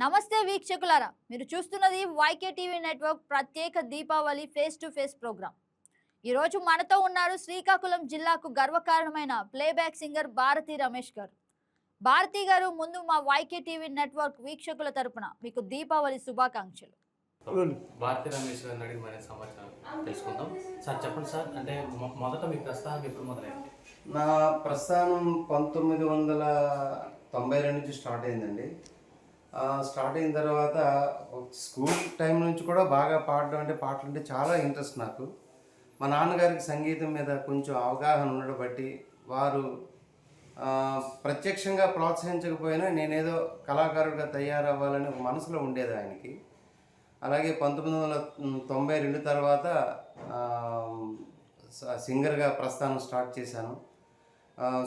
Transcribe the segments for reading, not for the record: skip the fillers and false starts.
నమస్తే వీక్షకులారా, మీరు చూస్తున్నది వైకే టీవీ నెట్వర్క్ ప్రత్యేక Deepavali face to face programme. ఈరోజు మనతో ఉన్నారు శ్రీకాకుళం జిల్లాకు గర్వకారణమైన ప్లేబ్యాక్ సింగర్ భారతి రమేష్ గారు. భారతి గారు, ముందు మా వైకే టీవీ నెట్వర్క్ వీక్షకుల తరపున మీకు దీపావళి శుభాకాంక్షలు. భారతి రమేష్ గారిని అడిగి మరింత సమాచారం తెలుసుకుందాం. సార్ చెప్పండి సార్, అంటే మొదట మీ ప్రస్థానం ఎప్పుడు మొదలైంది? నా ప్రస్థానం 1992 నుంచి స్టార్ట్ అయిందండి. స్టార్ట్ అయిన తర్వాత స్కూల్ టైం నుంచి కూడా బాగా పాడడం అంటే పాటలు అంటే చాలా ఇంట్రెస్ట్ నాకు. మా నాన్నగారికి సంగీతం మీద కొంచెం అవగాహన ఉండడం బట్టి వారు ప్రత్యక్షంగా ప్రోత్సహించకపోయినా నేనేదో కళాకారుడిగా తయారవ్వాలని ఒక మనసులో ఉండేది ఆయనకి. అలాగే 1992 తర్వాత సింగర్గా ప్రస్థానం స్టార్ట్ చేశాను.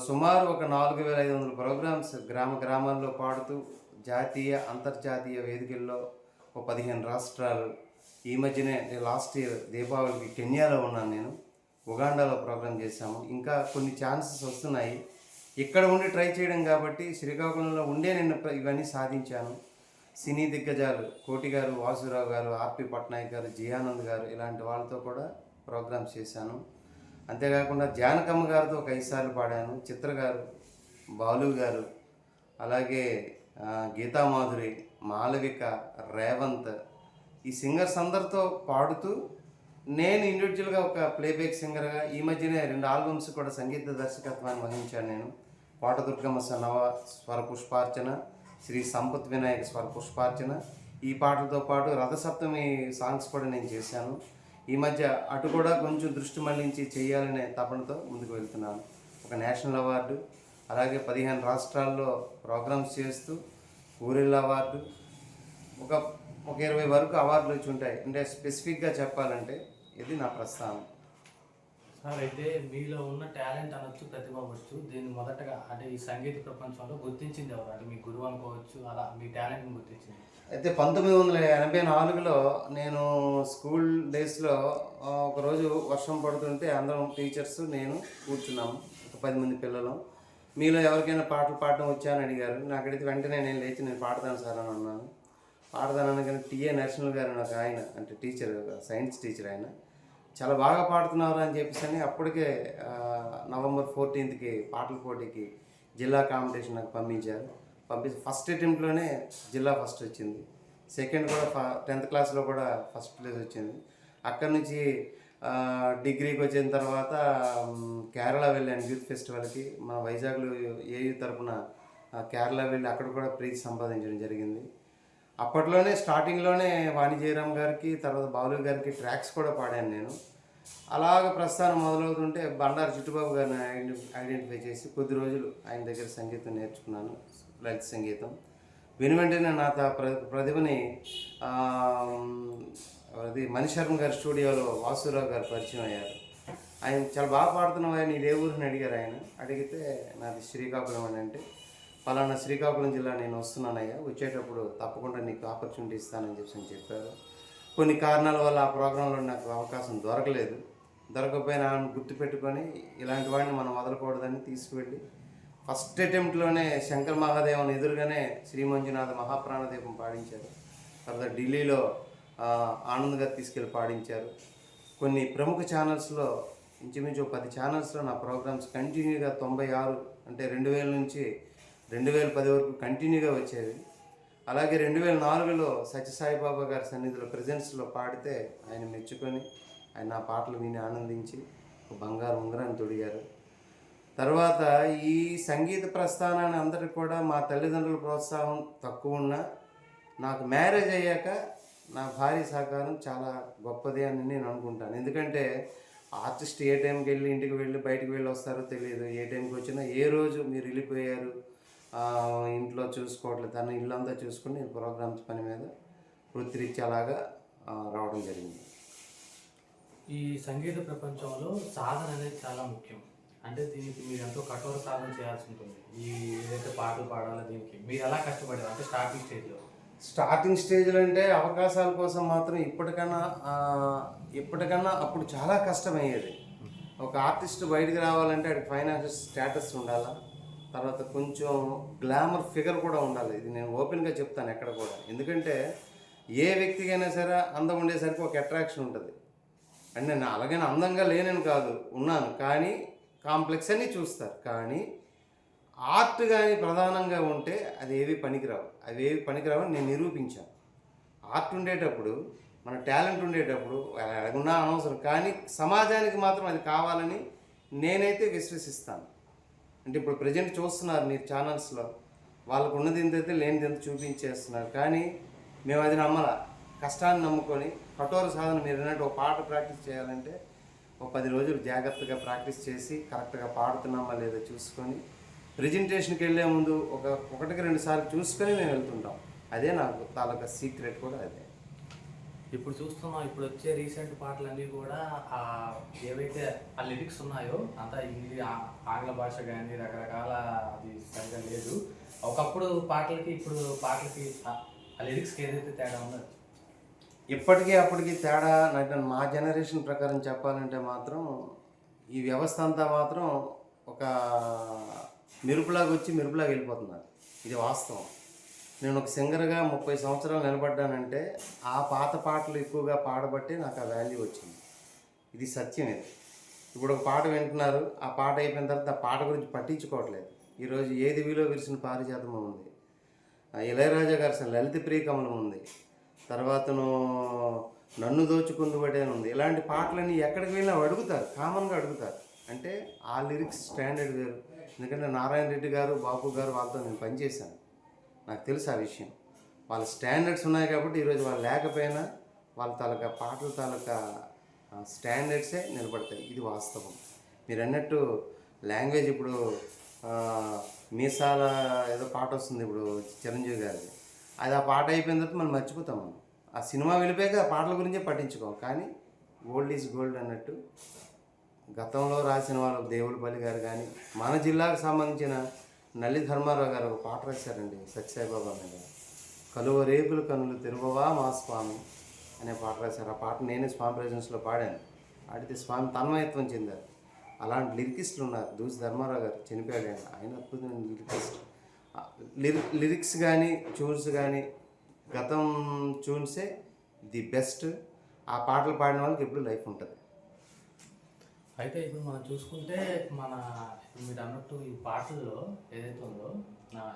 సుమారు ఒక 4500 ప్రోగ్రామ్స్ గ్రామాల్లో పాడుతూ జాతీయ అంతర్జాతీయ వేదికల్లో ఒక 15 రాష్ట్రాలు. ఈ మధ్యనే లాస్ట్ ఇయర్ దీపావళికి కెన్యాలో ఉన్నాను, నేను ఉగాండాలో ప్రోగ్రామ్ చేశాము. ఇంకా కొన్ని ఛాన్సెస్ వస్తున్నాయి. ఇక్కడ ఉండి ట్రై చేయడం కాబట్టి శ్రీకాకుళంలో ఉండే నేను ఇవన్నీ సాధించాను. సినీ దిగ్గజాలు కోటి గారు, వాసురావు గారు, ఆర్పి పట్నాయక్ గారు, జియానంద్ గారు ఇలాంటి వాళ్ళతో కూడా ప్రోగ్రామ్స్ చేశాను. అంతేకాకుండా జానకమ్మ గారితో ఒక 5 సార్లు పాడాను. చిత్ర గారు, బాలు గారు, అలాగే గీతామాధురి, మాలవిక, రేవంత్, ఈ సింగర్స్ అందరితో పాడుతూ నేను ఇండివిజువల్గా ఒక ప్లేబ్యాక్ సింగర్గా ఈ మధ్యనే 2 ఆల్బమ్స్ కూడా సంగీత దర్శకత్వాన్ని వహించాను నేను. పాటదుర్గమ్మ నవ స్వర పుష్పార్చన, శ్రీ సంపత్ వినాయక స్వర పుష్పార్చన, ఈ పాటలతో పాటు రథసప్తమి సాంగ్స్ కూడా నేను చేశాను. ఈ మధ్య అటు కూడా కొంచెం దృష్టి మళ్లించి చేయాలనే తపనతో ముందుకు వెళ్తున్నాను. ఒక నేషనల్ అవార్డు, అలాగే 15 రాష్ట్రాల్లో ప్రోగ్రామ్స్ చేస్తూ ఊరిల్ అవార్డు, ఒక 20 వరకు అవార్డులు వచ్చి ఉంటాయి. అంటే స్పెసిఫిక్గా చెప్పాలంటే ఇది నా ప్రస్థానం. సార్, అయితే మీలో ఉన్న టాలెంట్ అనొచ్చు, ప్రతిభ అవ్వచ్చు, దీన్ని మొదటగా అంటే ఈ సంగీత ప్రపంచంలో గుర్తించింది ఎవరు? అంటే మీ గురువు అనుకోవచ్చు, అలా మీ టాలెంట్ని గుర్తించింది అయితే 1984లో నేను స్కూల్ డేస్లో ఒకరోజు వర్షం పడుతుంటే అందరం టీచర్స్ నేను కూర్చున్నాము, ఒక 10 మంది పిల్లలు. మీలో ఎవరికైనా పాటలు పాడడం వచ్చా అని అడిగారు. నాకు అడిగితే వెంటనే నేను లేచి నేను పాడతాను సార్ అని అన్నాను. పాడతాను అనగానే టీఏ నరసింహ గారు నాకు ఆయన అంటే టీచర్, సైన్స్ టీచర్, ఆయన చాలా బాగా పాడుతున్నారు అని చెప్పేసి అని అప్పటికే నవంబర్ 14కి పాటల పోటీకి జిల్లా కాంపిటీషన్ నాకు పంపించారు. ఫస్ట్ అటెంప్ట్లోనే జిల్లా ఫస్ట్ వచ్చింది. సెకండ్ కూడా 10th క్లాస్లో కూడా ఫస్ట్ ప్లేస్ వచ్చింది. అక్కడి నుంచి డిగ్రీకి వచ్చిన తర్వాత కేరళ వెళ్ళాను యూత్ ఫెస్టివల్కి. మన వైజాగ్లో ఏయూ తరపున కేరళ వెళ్ళి అక్కడ కూడా ప్రైజ్ సంపాదించడం జరిగింది. అప్పట్లోనే స్టార్టింగ్లోనే వాణి జయరామ్ గారికి, తర్వాత బాలు గారికి ట్రాక్స్ కూడా పాడాను నేను. అలాగ ప్రస్థానం మొదలవుతుంటే బండారు చిట్టుబాబు గారిని ఐడెంటిఫై చేసి కొద్ది రోజులు ఆయన దగ్గర సంగీతం నేర్చుకున్నాను, లలిత సంగీతం. వెంటనే నా ప్రతిభని అది మణిశర్మ గారి స్టూడియోలో వాసురావు గారు పరిచయం అయ్యారు. ఆయన చాలా బాగా పాడుతున్నావు, ఆయన ఇదే ఊరిని అడిగారు. ఆయన అడిగితే నాది శ్రీకాకుళం అని అంటే, పలానా శ్రీకాకుళం జిల్లా నేను వస్తున్నానయ్యా, వచ్చేటప్పుడు తప్పకుండా నీకు ఆపర్చునిటీ ఇస్తానని చెప్పారు. కొన్ని కారణాల వల్ల ఆ ప్రోగ్రాంలో నాకు అవకాశం దొరకపోయినా ఆమెను గుర్తుపెట్టుకొని ఇలాంటి వాడిని మనం వదలకూడదని తీసుకువెళ్ళి ఫస్ట్ అటెంప్ట్లోనే శంకర్ మహాదేవన్ ఎదురుగానే శ్రీ మంజునాథ మహాప్రాణదీపం పాడించారు. తర్వాత ఢిల్లీలో ఆనంద్ గారు తీసుకెళ్ళి పాడించారు. కొన్ని ప్రముఖ ఛానల్స్లో ఇంచుమించు 10 ఛానల్స్లో నా ప్రోగ్రామ్స్ కంటిన్యూగా 96 అంటే 2000 నుంచి 2010 వరకు కంటిన్యూగా వచ్చేవి. అలాగే 2004లో సత్యసాయిబాబా గారి సన్నిధిలో ప్రెజెన్స్లో పాడితే ఆయన మెచ్చుకొని ఆయన నా పాటలు విని ఆనందించి ఒక బంగారు ఉంగరాన్ని తొడిగారు. తర్వాత ఈ సంగీత ప్రస్థానాన్ని అందరికీ కూడా మా తల్లిదండ్రుల ప్రోత్సాహం తక్కువ ఉన్నా నాకు మ్యారేజ్ అయ్యాక నా భార్య సహకారం చాలా గొప్పది అని నేను అనుకుంటాను. ఎందుకంటే ఆర్టిస్ట్ ఏ టైంకి వెళ్ళి ఇంటికి వెళ్ళి బయటకు వెళ్ళి వస్తారో తెలియదు. ఏ టైంకి వచ్చినా ఏ రోజు మీరు వెళ్ళిపోయారు ఇంట్లో చూసుకోవట్లేదు, తన ఇల్లంతా చూసుకుని నేను ప్రోగ్రామ్స్ పని మీద వృత్తిరీత్యాలాగా రావడం జరిగింది. ఈ సంగీత ప్రపంచంలో సాధన అనేది చాలా ముఖ్యం. అంటే దీనికి మీరు ఎంతో కఠోర సాధన చేయాల్సి ఉంటుంది. ఈ ఏదైతే పాటలు పాడాలో దీనికి మీరు ఎలా కష్టపడారు? అంటే స్టార్టింగ్ స్టేజ్లో అంటే అవకాశాల కోసం మాత్రం ఇప్పటికన్నా అప్పుడు చాలా కష్టమయ్యేది. ఒక ఆర్టిస్ట్ బయటకు రావాలంటే వాడికి ఫైనాన్షియల్ స్టేటస్ ఉండాలా, తర్వాత కొంచెం గ్లామర్ ఫిగర్ కూడా ఉండాలి. ఇది నేను ఓపెన్గా చెప్తాను ఎక్కడ కూడా. ఎందుకంటే ఏ వ్యక్తికైనా సరే అందం ఉండేసరికి ఒక అట్రాక్షన్ ఉంటుంది. అంటే నేను అలాగైనా అందంగా లేనని కాదు, ఉన్నాను, కానీ కాంప్లెక్స్ అని చూస్తారు. కానీ ఆర్ట్ కానీ ప్రధానంగా ఉంటే అది ఏవి పనికిరావని నేను నిరూపించాను. ఆర్ట్ ఉండేటప్పుడు, మన టాలెంట్ ఉండేటప్పుడు ఎలాగున్నా అనవసరం, కానీ సమాజానికి మాత్రం అది కావాలని నేనైతే విశ్వసిస్తాను. అంటే ఇప్పుడు ప్రజెంట్ చూస్తున్నారు మీరు ఛానల్స్లో, వాళ్ళకు ఉన్నది ఎంతైతే లేనిది ఎంత చూపించేస్తున్నారు. కానీ మేము అది కష్టాన్ని నమ్ముకొని కఠోర సాధన. మీరు అన్నట్టు ఒక పాట ప్రాక్టీస్ చేయాలంటే ఒక 10 రోజులు జాగ్రత్తగా ప్రాక్టీస్ చేసి కరెక్ట్గా పాడుతున్నామా లేదా చూసుకొని, ప్రజెంటేషన్కి వెళ్ళే ముందు ఒకటికి 2 సార్లు చూసుకొని మేము వెళ్తుంటాం. అదే నాకు తాలూకా సీక్రెట్ కూడా అదే. ఇప్పుడు చూస్తున్నాం, ఇప్పుడు వచ్చే రీసెంట్ పాటలన్నీ కూడా ఏవైతే ఆ లిరిక్స్ ఉన్నాయో అంతా ఆంగ్ల భాష కానీ రకరకాల అది సరిగా లేదు. ఒకప్పుడు పాటలకి ఇప్పుడు పాటలకి ఆ లిరిక్స్కి ఏదైతే తేడా ఉందో ఇప్పటికీ అప్పటికి తేడా. నాకు మా జనరేషన్ ప్రకారం చెప్పాలంటే మాత్రం ఈ వ్యవస్థ అంతా మాత్రం ఒక మెరుపులాగా వచ్చి మెరుపులాగా వెళ్ళిపోతున్నారు. ఇది వాస్తవం. నేను ఒక సింగర్గా 30 సంవత్సరాలు నిలబడ్డానంటే ఆ పాత పాటలు ఎక్కువగా పాడబట్టే నాకు ఆ వాల్యూ వచ్చింది. ఇది సత్యం. ఇది ఇప్పుడు ఒక పాట వింటున్నారు, ఆ పాట అయిపోయిన తర్వాత ఆ పాట గురించి పట్టించుకోవట్లేదు. ఈరోజు ఏ దివిలో విరిసిన పారిజాతం ఉంది, ఇళయరాజా గారి లలిత ప్రియకమలం ఉంది, తర్వాతను నన్ను దోచుకుందుబడే అని ఉంది. ఇలాంటి పాటలన్నీ ఎక్కడికి వెళ్ళినా అడుగుతారు, కామన్గా అడుగుతారు. అంటే ఆ లిరిక్స్ స్టాండర్డ్ వేరు. ఎందుకంటే నారాయణ రెడ్డి గారు, బాపు గారు వాళ్ళతో నేను పనిచేశాను, నాకు తెలుసు ఆ విషయం. వాళ్ళ స్టాండర్డ్స్ ఉన్నాయి కాబట్టి ఈరోజు వాళ్ళు లేకపోయినా వాళ్ళ తాలూకా పాటల తాలూకా స్టాండర్డ్సే నిలబడతాయి. ఇది వాస్తవం. మీరు అన్నట్టు లాంగ్వేజ్ ఇప్పుడు మీసాల ఏదో పాట వస్తుంది ఇప్పుడు చిరంజీవి గారిది, అది ఆ పాట అయిపోయిన తర్వాత మనం మర్చిపోతాం. మనం ఆ సినిమా వెళ్ళిపోయాక ఆ పాటల గురించే పట్టించుకోం. కానీ ఓల్డ్ ఈజ్ గోల్డ్ అన్నట్టు గతంలో రాసిన వాళ్ళు దేవులపల్లి గారు కానీ, మన జిల్లాకు సంబంధించిన నల్లి ధర్మారావు గారు ఒక పాట రాశారండి సత్యసాయిబాబా మీద. కలువ రేపులు కనులు తెరువవా మా స్వామి అనే పాట రాశారు. ఆ పాట నేనే స్వామి ప్రెజెన్స్లో పాడాను. ఆడితే స్వామి తన్మయత్వం చెందారు. అలాంటి లిరికిస్టులు ఉన్నారు. దూసి ధర్మారావు గారు చనిపోయాడు, ఆయన అద్భుతమైన లిరికిస్ట్. లిరిక్స్ కానీ ట్యూన్స్ కానీ గతం ట్యూన్సే ది బెస్ట్. ఆ పాటలు పాడిన వాళ్ళకి ఎప్పుడు లైఫ్ ఉంటుంది. అయితే ఇప్పుడు మనం చూసుకుంటే మీరు అన్నట్టు ఈ పాటల్లో ఏదైతే ఉందో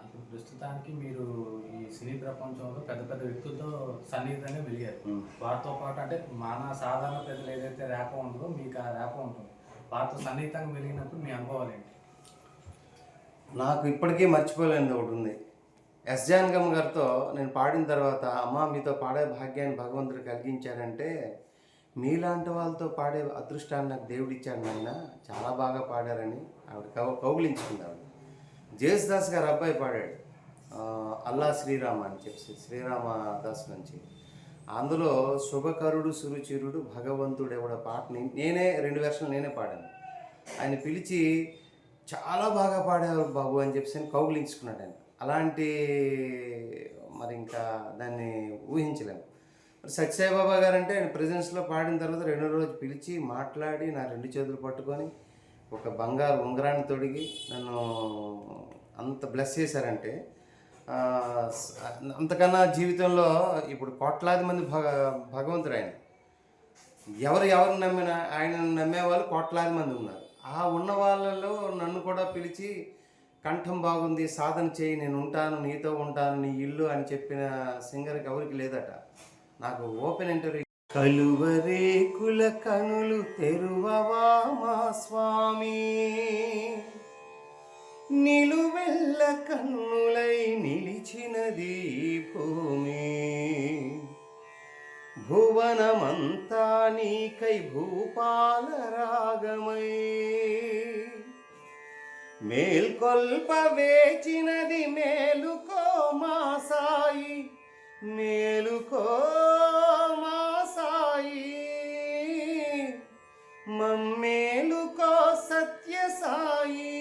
ఇప్పుడు ప్రస్తుతానికి మీరు ఈ సినీ ప్రపంచంలో పెద్ద పెద్ద వ్యక్తులతో సన్నిహితంగా వెలిగారు. వారితో పాటు అంటే మన సాధారణ ప్రజలు ఏదైతే ర్యాప్ ఉంటుందో మీకు ఆ ర్యాప్ ఉంటుంది. వారితో సన్నిహితంగా వెలిగినప్పుడు మీ అనుభవాలు ఏంటి? నాకు ఇప్పటికీ మర్చిపోలేనిది ఒకటి ఉంది. ఎస్ జానకమ్మ గారితో నేను పాడిన తర్వాత, అమ్మ మీతో పాడే భాగ్యాన్ని భగవంతుడు కలిగించాడంటే, మీలాంటి వాళ్ళతో పాడే అదృష్టాన్ని నాకు దేవుడు ఇచ్చాడు నాయన, చాలా బాగా పాడారని ఆవిడ కౌగిలించుకుంది. ఆవిడ జేసుదాస్ గారు అబ్బాయి పాడాడు అల్లా శ్రీరామ అని చెప్పి, శ్రీరామదాస్ నుంచి. అందులో శుభకరుడు సురుచిరుడు భగవంతుడు ఎవడ పాటని నేనే 2 వెర్షన్లు నేనే పాడాను. ఆయన పిలిచి చాలా బాగా పాడారు బాబు అని చెప్పి కౌగిలించుకున్నాడు ఆయన. అలాంటి మరి ఇంకా దాన్ని ఊహించలేము. సత్యసాయిబాబా గారు అంటే ఆయన ప్రజెన్స్లో పాడిన తర్వాత 2వ రోజు పిలిచి మాట్లాడి నా 2 చేతులు పట్టుకొని ఒక బంగారు ఉంగరాన్ని తొడిగి నన్ను అంత బ్లెస్ చేశారంటే, అంతకన్నా జీవితంలో ఇప్పుడు కోట్లాది మంది భగవంతుడు ఆయన. ఎవరు నమ్మినా ఆయన నమ్మేవాళ్ళు కోట్లాది మంది ఉన్నారు. ఆ ఉన్న వాళ్ళలో నన్ను కూడా పిలిచి కంఠం బాగుంది, సాధన చేయి, నేను ఉంటాను, నీతో ఉంటాను, నీ ఇల్లు అని చెప్పిన సింగర్కి ఎవరికి లేదట. నాకు ఓపెన్ ఇంటర్వ్యూ. కలువరేకుల కనులు తెరువవా మా స్వామి, నిలువెల్ల కన్నులై నిలిచినది భూమి, భువనమంతా నీకై భూపాల రాగమై, మేల్కొల్ప వేచినది మేలుకో మా సాయి, మేలుకో మా సాయి, మమ్మేలుకో సత్య సాయి.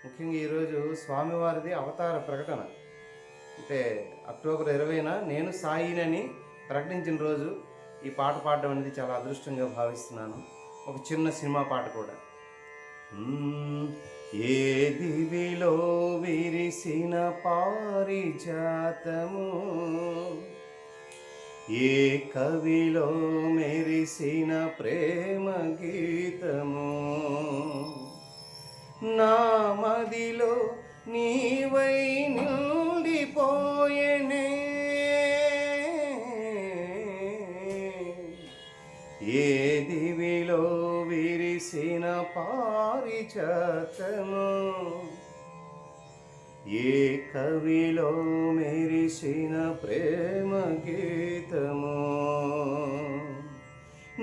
ముఖ్యంగా ఈరోజు స్వామివారిది అవతార ప్రకటన. అంటే అక్టోబర్ 20న నేను సాయినని ప్రకటించిన రోజు ఈ పాట పాడడం అనేది చాలా అదృష్టంగా భావిస్తున్నాను. ఒక చిన్న సినిమా పాట కూడా. ఏ దివిలో విరిసిన పారిజాతము, ఏ కవిలో మెరిసిన ప్రేమ గీతము, నా మదిలో నీవై నిండిపోయెనే. ఏ దివిలో విరిసిన పారిజాతము, ఏ కవిలో మెరిసిన ప్రేమ గీతము,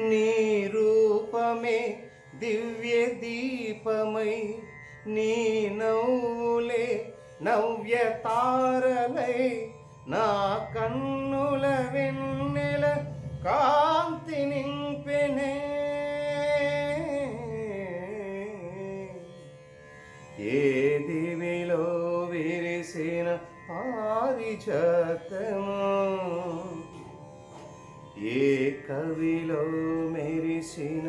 నీ రూపమే దివ్య దీపమై, నీ నవ్వులే నవ్య తారలై, నా కన్నుల వెన్నెల కాంతి నింపెనే. ఏ దివిలో విరిసిన పారిజాతము, ఏ కవిలో మెరిసిన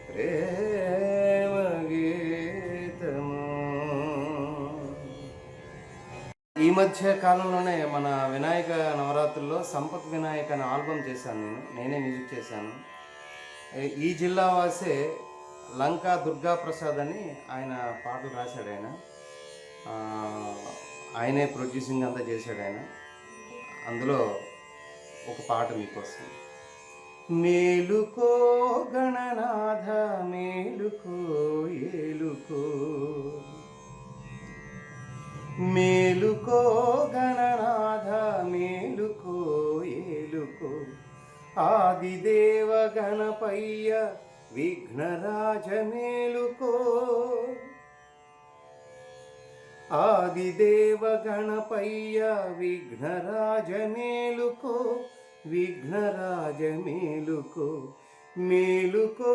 ప్రేమ గీతము. ఈ మధ్య కాలంలోనే మన వినాయక నవరాత్రుల్లో సంపత్ వినాయక్ అనే ఆల్బమ్ చేశాను. నేనే మ్యూజిక్ చేశాను. ఈ జిల్లా వాసే లంకా దుర్గా ప్రసాద్ అని ఆయన పాటలు రాశాడు. ఆయనే ప్రొడ్యూసింగ్ అంతా చేశాడు. అందులో ఒక పాట మీకోసం. మేలుకో గణనాథ మేలుకో ఏలుకో, మేలుకో గణనాథ మేలుకో ఏలుకో, ఆదిదేవ గణపయ్య విఘ్నరాజ మేలుకో, ఆదిదేవ గణపయ్య విఘ్నరాజ మేలుకో, విఘ్నరాజ మేలుకో, మేలుకో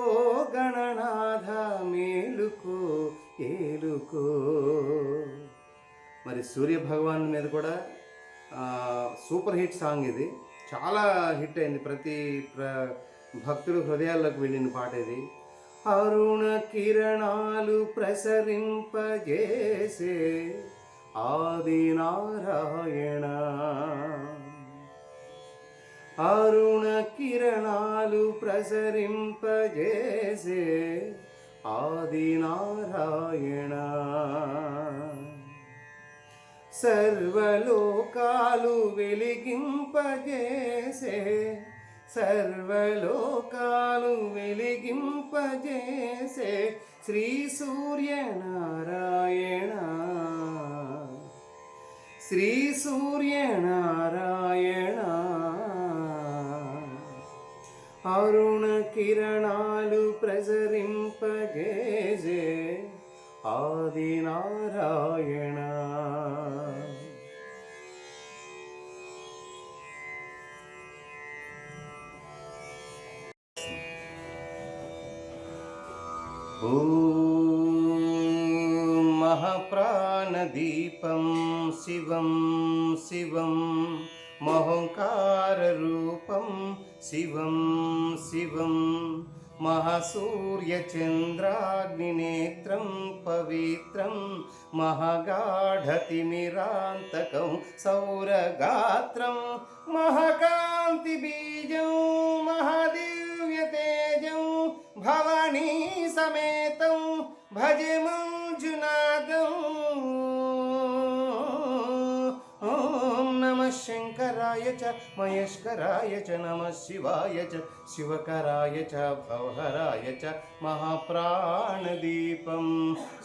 గణనాథ మేలుకో ఏలుకో. మరి సూర్య భగవాన్ మీద కూడా సూపర్ హిట్ సాంగ్ ఇది. చాలా హిట్ అయింది. ప్రతి భక్తుల హృదయాల్లోకి వెళ్ళిన పాట ఇది. అరుణ కిరణాలు ప్రసరింపజేసే ఆది నారాయణ, అరుణ కిరణాలు ప్రసరింపజేసే ఆది నారాయణ, సర్వలోకాలు వెలిగింపజేసే, సర్వలోకాలు వెలిగింపజేసే శ్రీ సూర్యనారాయణ, శ్రీ సూర్యనారాయణ, అరుణ కిరణాలు ప్రసరింపజేసే ఆది నారాయణ. ఓం మహాప్రాణదీపం శివం శివం, మహోంకారరూపం శివం శివం, మహాసూర్యచంద్రాగ్నినేత్రం పవిత్రం, మహాగాఢతిమిరాంతకం సౌరగాత్రం, మహాకాంతిబీజం మహాదివ్యతేజం, భవానీ సమేతం భజే మంజునాథం. ఓం నమః శంకరాయ చ మహేశ్వరాయ చ, నమః శివాయ చ శివకరాయ చ భవహరాయ చ, మహాప్రాణదీపం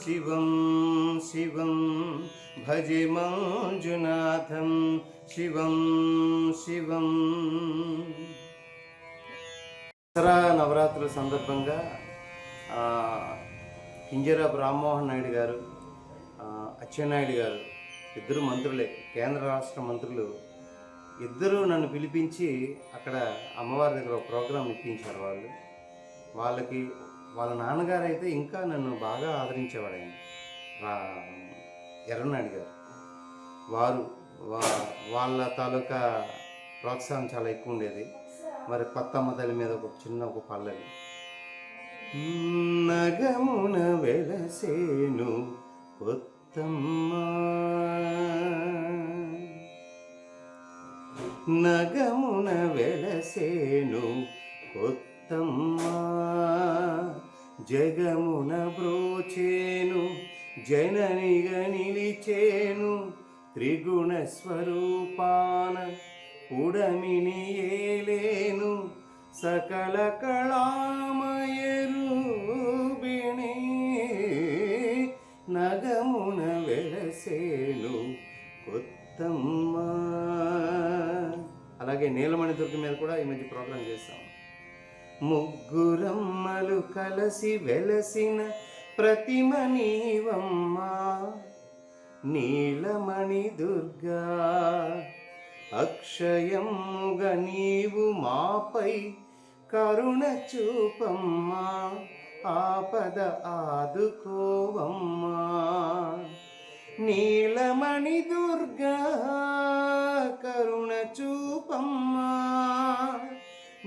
శివం శివం భజే మంజునాథం శివం శివం. దసరా నవరాత్రుల సందర్భంగా కింజరాపు రామ్మోహన్ నాయుడు గారు, అచ్చెన్నాయుడు గారు, ఇద్దరు మంత్రులే, కేంద్ర రాష్ట్ర మంత్రులు ఇద్దరూ నన్ను పిలిపించి అక్కడ అమ్మవారి దగ్గర ఒక ప్రోగ్రాం ఇప్పించారు. వాళ్ళకి వాళ్ళ నాన్నగారు అయితే ఇంకా నన్ను బాగా ఆదరించేవాడు. ఆయన ఎర్రనాయుడు గారు, వాళ్ళ తాలూకా ప్రోత్సాహం చాలా ఎక్కువ ఉండేది. మరి కొత్త తల్లి మీద ఒక పల్లవి. నగమున వెలసేను కొత్తమ్మ, నగమున వెలసేను కొత్తమ్మ, జగమున బ్రోచేను జననిగా నిలిచేను, త్రిగుణ స్వరూపాన ఉడమిని ఏలేను, సకల కళామయరూపిణి, నగమున వెలసేను కొత్తమ్మ. అలాగే నీలమణి దుర్గ మీద కూడా ఈ మధ్య ప్రోగ్రాం చేస్తాం. ముగ్గురమ్మలు కలసి వెలసిన ప్రతిమ నీవమ్మా, నీలమణి దుర్గా, అక్షయముగా నీవు మాపై కరుణ చూపమ్మా, ఆపద ఆదుకోవమ్మా, నీలమణి దుర్గా కరుణ చూపమ్మా,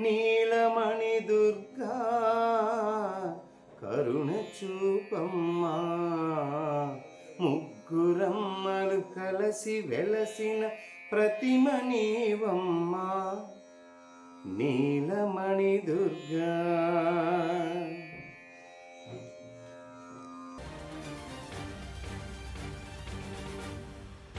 నీలమణి దుర్గా కరుణ చూపమ్మా, ముగ్గురమ్మలు కలసి వెలసిన ప్రతిమ నీవమ్మా, నీలమణి దుర్గా.